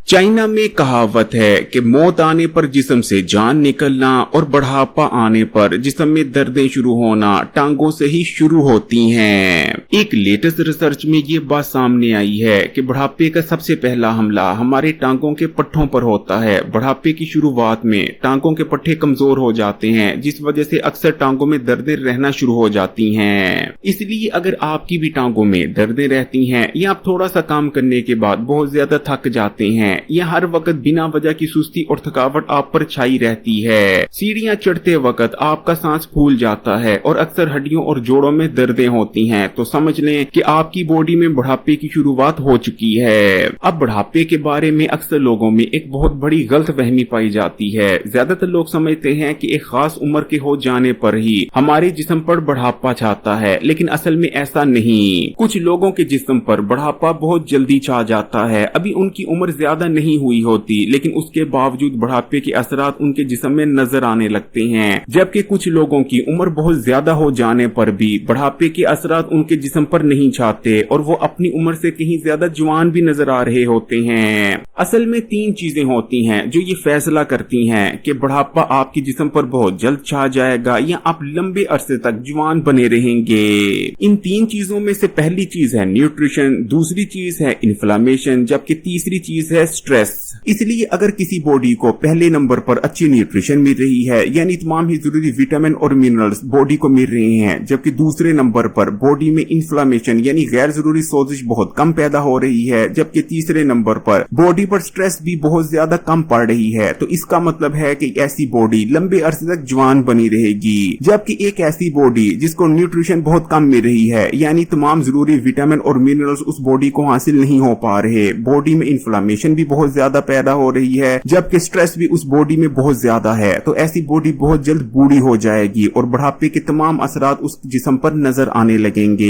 China में कहावत है कि मौत आने पर जिस्म से जान निकलना और बुढ़ापा आने पर जिस्म में दर्दें शुरू होना टांगों से ही शुरू होती हैं। एक लेटेस्ट रिसर्च में ये बात सामने आई है कि बुढ़ापे का सबसे पहला हमला हमारे टांगों के पट्टों पर होता है। बुढ़ापे की शुरुआत में टांगों के पट्टे कमजोर हो जाते हैं, जिस वजह से अक्सर टांगों में दर्दें रहना शुरू हो जाती हैं। इसलिए अगर आपकी भी टांगों में दर्दें रहती हैं या आप थोड़ा सा काम करने के बाद बहुत ज्यादा थक जाते हैं या हर वक्त बिना वजह की सुस्ती और थकावट आप पर छाई रहती है, सीढ़ियां चढ़ते वक्त आपका सांस फूल जाता है और अक्सर हड्डियों और जोड़ों में दर्दें होती हैं, तो समझ लें कि आपकी बॉडी में बुढ़ापे की शुरुआत हो चुकी है। अब बुढ़ापे के बारे में अक्सर लोगों में एक बहुत बड़ी गलतफहमी पाई जाती है। ज्यादातर लोग समझते हैं कि एक खास उम्र के हो जाने पर ही हमारे जिस्म पर बुढ़ापा छाता है, लेकिन असल में ऐसा नहीं। कुछ लोगों के जिस्म पर बुढ़ापा बहुत जल्दी छा जाता है। अभी उनकी उम्र ज्यादा नहीं हुई होती, लेकिन उसके बावजूद बुढ़ापे के असरात उनके जिस्म में नजर आने लगते हैं। जबकि कुछ लोगों की उम्र बहुत ज्यादा हो जाने पर भी बुढ़ापे के असरात उनके जिस्म पर नहीं छाते और वो अपनी उम्र से कहीं ज्यादा जवान भी नजर आ रहे होते हैं। असल में 3 चीजें होती हैं जो ये फैसला करती हैं कि बुढ़ापा आपके जिस्म पर बहुत जल्द छा जाएगा या आप लंबे अरसे तक जवान बने रहेंगे। इन 3 चीजों में से पहली चीज है न्यूट्रिशन, दूसरी चीज है इन्फ्लेमेशन, जबकि तीसरी चीज है स्ट्रेस। इसलिए अगर किसी बॉडी को पहले नंबर पर अच्छी न्यूट्रिशन मिल रही है, यानी तमाम ही जरूरी विटामिन और मिनरल्स बॉडी को मिल रहे हैं, जबकि दूसरे नंबर पर बॉडी में इन्फ्लेमेशन यानी गैर जरूरी सोजिश बहुत कम पैदा हो रही है, जबकि तीसरे नंबर पर बॉडी पर स्ट्रेस भी बहुत ज्यादा कम पड़ रही है, तो इसका मतलब है कि ऐसी बॉडी लंबे अरसे तक जवान बनी रहेगी। जबकि एक ऐसी बॉडी जिसको न्यूट्रिशन बहुत कम मिल रही है, यानी तमाम जरूरी विटामिन और मिनरल्स उस बॉडी को हासिल नहीं हो पा रहे, बॉडी में इन्फ्लेमेशन भी बहुत ज्यादा पैदा हो रही है, जबकि स्ट्रेस भी उस बॉडी में बहुत ज्यादा है, तो ऐसी बॉडी बहुत जल्द बूढ़ी हो जाएगी और बुढ़ापे के तमाम असरात उस जिस्म पर नजर आने लगेंगे।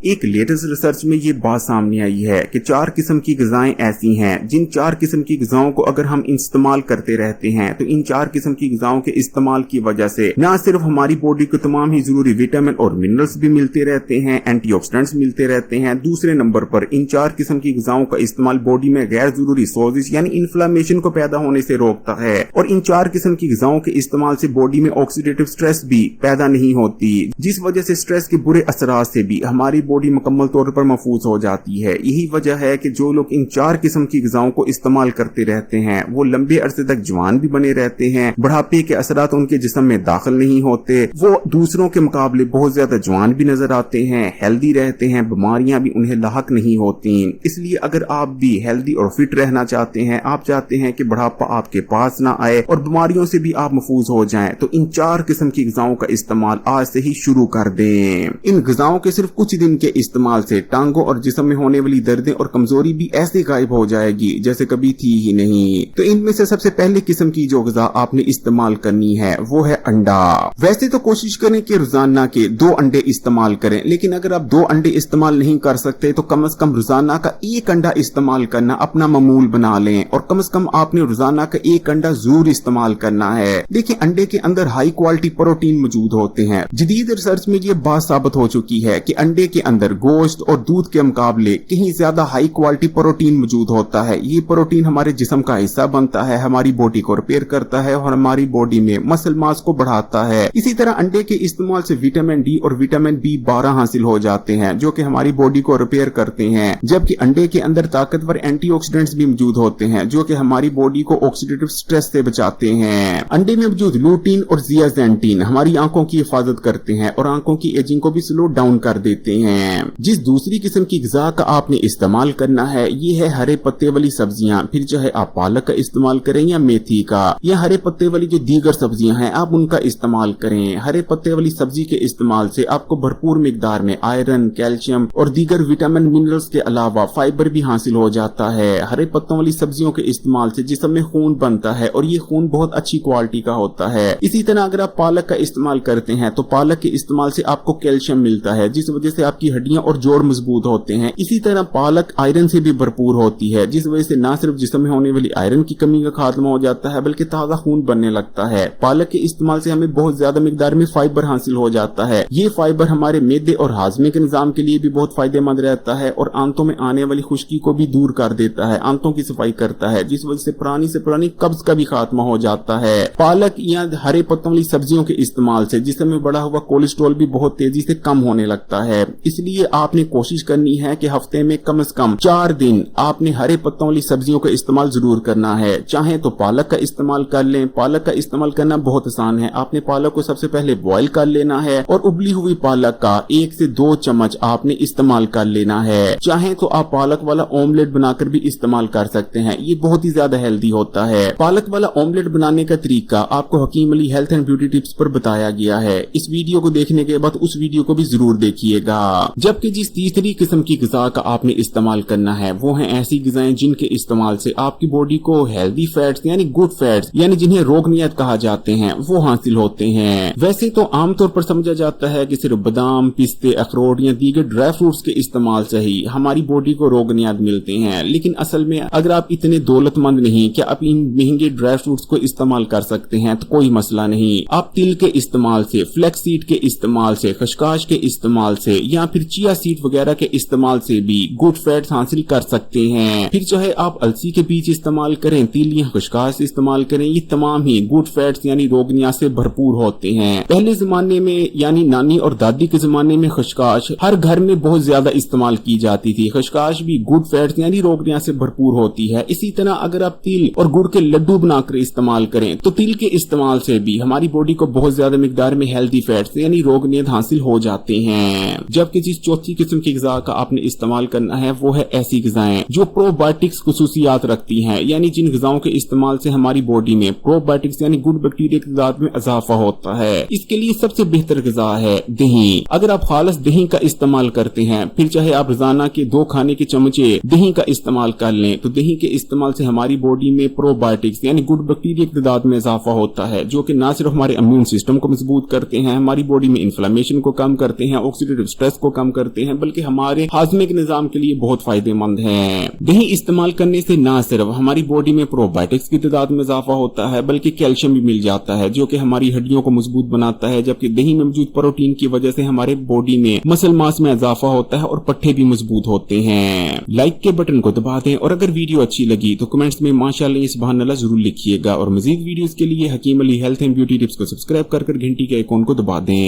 एक लेटेस्ट रिसर्च में ये बात सामने आई है कि 4 किस्म की ग़िज़ाएं ऐसी हैं जिन 4 किस्म की ग़िज़ाओं को अगर हम इस्तेमाल करते रहते हैं तो इन 4 किस्म की ग़िज़ाओं के इस्तेमाल की वजह से न सिर्फ हमारी बॉडी को तमाम ही जरूरी विटामिन और मिनरल्स भी मिलते रहते हैं, एंटीऑक्सीडेंट्स मिलते रहते हैं, दूसरे नंबर पर इन 4 किस्म की ग़िज़ाओं का इस्तेमाल बॉडी में गैर जरूरी सोजिश यानी इन्फ्लेमेशन को पैदा होने से रोकता है और इन 4 किस्म की ग़िज़ाओं के इस्तेमाल से बॉडी में ऑक्सीडेटिव स्ट्रेस भी पैदा नहीं होती, जिस वजह से स्ट्रेस के बुरे असरात से भी हमारी बॉडी मुकम्मल तौर पर महफूज हो जाती है। यही वजह है कि जो लोग इन 4 किस्म की ग़िज़ाओं को इस्तेमाल करते रहते हैं वो लंबे अरसे तक जवान भी बने रहते हैं, बुढ़ापे के असरात उनके जिस्म में दाखिल नहीं होते, वो दूसरों के मुकाबले बहुत ज्यादा जवान भी नजर आते हैं, हेल्दी रहते हैं, बीमारियां भी उन्हें लाहक नहीं होती। इसलिए अगर आप भी हेल्दी और फिट रहना चाहते हैं, आप चाहते हैं कि बुढ़ापा आपके पास ना आए और बीमारियों से भी आप महफूज हो जाएं, तो इन 4 किस्म की ग़िज़ाओं का इस्तेमाल आज से ही शुरू कर दें। इन ग़िज़ाओं के सिर्फ कुछ दिन के इस्तेमाल से टांगों और जिस्म में होने वाली दर्दें और कमजोरी भी ऐसे गायब हो जाएगी जैसे कभी थी ही नहीं। तो इनमें से सबसे पहले किस्म की जो ग़िज़ा आपने इस्तेमाल करनी है वो है अंडा। वैसे तो कोशिश करें कि रोजाना के 2 अंडे इस्तेमाल करें, लेकिन अगर आप 2 अंडे इस्तेमाल नहीं कर सकते तो कम से कम रोजाना का 1 अंडा इस्तेमाल करना अपना मामूल बना लें और कम से कम आपने रोजाना का 1 अंडा जरूर इस्तेमाल करना है। देखिए अंडे के अंदर हाई क्वालिटी प्रोटीन मौजूद होते हैं। जदीद रिसर्च में ये बात साबित हो चुकी है कि अंडे के अंदर गोश्त और दूध के मुकाबले कहीं ज्यादा हाई क्वालिटी प्रोटीन मौजूद होता है। ये प्रोटीन हमारे जिस्म का हिस्सा बनता है, हमारी बॉडी को रिपेयर करता है और हमारी बॉडी में मसल मास को बढ़ाता है। इसी तरह अंडे के इस्तेमाल से विटामिन डी और विटामिन B12 हासिल हो जाते हैं जो कि हमारी बॉडी को रिपेयर करते हैं, जबकि अंडे के अंदर ताकतवर एंटीऑक्सीडेंट्स भी मौजूद होते हैं जो कि हमारी बॉडी को ऑक्सीडेटिव स्ट्रेस से बचाते हैं। अंडे में मौजूद लूटीन और जियाजेंटीन हमारी आंखों की हिफाजत करते हैं और आंखों की एजिंग को भी स्लो डाउन कर देते हैं। जिस दूसरी किस्म की ग़िज़ा का आपने इस्तेमाल करना है ये है हरे पत्ते वाली सब्जियां, फिर चाहे आप पालक का इस्तेमाल करें या मेथी का, या हरे पत्ते वाली जो दीगर सब्जियां हैं आप उनका इस्तेमाल करें। हरे पत्ते वाली सब्जी के इस्तेमाल से आपको भरपूर मिकदार में आयरन, कैल्शियम और दीगर विटामिन मिनरल्स के अलावा फाइबर भी हासिल हो जाता है। हरे पत्तों वाली सब्जियों के इस्तेमाल से जिस्म में खून बनता है और ये खून बहुत अच्छी क्वालिटी का होता है। इसी तरह अगर आप पालक का इस्तेमाल करते हैं तो पालक के इस्तेमाल से आपको कैल्शियम मिलता है जिस वजह से आपकी हड्डियां और जोड़ मजबूत होते हैं। इसी तरह पालक आयरन से भी भरपूर होती है जिस वजह से न सिर्फ जिस्म में होने वाली आयरन की कमी का खात्मा हो जाता है बल्कि ताजा खून बनने लगता है। पालक के इस्तेमाल से हमें बहुत ज्यादा मिकदार में फाइबर हासिल हो जाता है। ये फाइबर हमारे मैदे और हाजमे के निजाम के लिए भी बहुत फायदेमंद रहता है और आंतों में आने वाली खुश्की को भी दूर कर देता है, आंतों की सफाई करता है, जिस वजह से पुरानी कब्ज का भी खात्मा हो जाता है। पालक या हरे पत्तों वाली सब्जियों के इस्तेमाल से जिस्म में बढ़ा हुआ कोलेस्ट्रॉल भी बहुत तेजी से कम होने लगता है। इसलिए आपने कोशिश करनी है कि हफ्ते में कम से कम 4 दिन आपने हरे पत्तों वाली सब्जियों का इस्तेमाल जरूर करना है। चाहे तो पालक का इस्तेमाल कर लें। पालक का इस्तेमाल करना बहुत आसान है। आपने पालक को सबसे पहले बॉईल कर लेना है और उबली हुई पालक का 1 से 2 चम्मच आपने इस्तेमाल कर लेना है। चाहे तो आप पालक वाला ऑमलेट बनाकर भी इस्तेमाल कर सकते हैं, ये बहुत ही ज्यादा हेल्दी होता है। पालक वाला ऑमलेट बनाने का तरीका आपको Hakeem Ali health and beauty tips पर बताया गया है। इस वीडियो को देखने के बाद उस वीडियो को भी जरूर देखिएगा। जबकि जिस तीसरी किस्म की ग़िज़ा का आपने इस्तेमाल करना है वो है ऐसी ग़िज़ाएं जिनके इस्तेमाल से आपकी बॉडी को हेल्दी फैट्स यानी गुड फैट्स यानी जिन्हें रोगनियत कहा जाते हैं वो हासिल होते हैं। वैसे तो आमतौर पर समझा जाता है कि सिर्फ बादाम, पिस्ते, अखरोट या दीगर ड्राई फ्रूट्स के इस्तेमाल से ही हमारी बॉडी को रोगनियत मिलते हैं, लेकिन असल में अगर आप इतने दौलतमंद नहीं कि आप इन महंगे ड्राई फ्रूट्स को इस्तेमाल कर सकते हैं तो कोई मसला नहीं। आप तिल के इस्तेमाल से, फ्लैक्स सीड के इस्तेमाल से, खसकाश के इस्तेमाल से या फिर चिया सीड वगैरह के इस्तेमाल से भी गुड फैट्स हासिल कर सकते हैं। फिर चाहे आप अलसी के बीज इस्तेमाल करें, तिल या खसकाश इस्तेमाल करें, ये तमाम ही गुड फैट्स यानी रोगनियत से भरपूर होते हैं। पहले जमाने में यानी नानी और दादी के जमाने में खसकाश हर घर में बहुत ज्यादा इस्तेमाल की जाती थी। खसकाश भी गुड फैट्स यानी रोगनियत से भरपूर होती है। इसी तरह अगर आप तिल और गुड़ के लड्डू बनाकर इस्तेमाल करें तो तिल के इस्तेमाल से भी हमारी बॉडी को बहुत ज्यादा मिकदार में हेल्दी फैट्स यानी रोगनियत हासिल हो जाते हैं। जबकि जिस चौथी किस्म की ग़िज़ा का आपने इस्तेमाल करना है वो है ऐसी ग़िज़ाएं जो प्रोबायोटिक्स खुसूसियात रखती हैं, यानी जिन ग़िज़ाओं के इस्तेमाल से हमारी बॉडी में प्रोबायोटिक्स यानी गुड बैक्टीरिया की तादाद में इजाफा होता है। इसके लिए सबसे बेहतर ग़िज़ा है दही। अगर आप खालिस दही का इस्तेमाल करते हैं, फिर चाहे आप रोजाना के 2 खाने के चमचे दही का इस्तेमाल कर लें, तो दही के इस्तेमाल से हमारी बॉडी में प्रोबायोटिक्स यानी गुड बैक्टीरिया की तादाद में इजाफा होता है, जो कि न सिर्फ हमारे इम्यून सिस्टम को मजबूत करते हैं, हमारी बॉडी में इन्फ्लेमेशन को कम करते हैं, ऑक्सीडेटिव स्ट्रेस को कम करते हैं, बल्कि हमारे हाजमे के निजाम के लिए बहुत फायदेमंद है। दही इस्तेमाल करने से न सिर्फ हमारी बॉडी में प्रोबायोटिक्स की तादाद में इजाफा होता है बल्कि कैल्शियम भी मिल जाता है, जो कि हमारी हड्डियों को मजबूत बनाता है। जबकि दही में मौजूद प्रोटीन की वजह से हमारे बॉडी में मसल मास में इजाफा होता है और पट्टे भी मजबूत होते हैं। लाइक के बटन को दबा दें और अगर वीडियो अच्छी लगी तो कमेंट्स में माशाअल्लाह सुभान अल्लाह जरूर लिखिएगा और मजीद वीडियोस के लिए Hakeem Ali health and beauty tips को सब्सक्राइब कर घंटी के आइकॉन को दबा दें।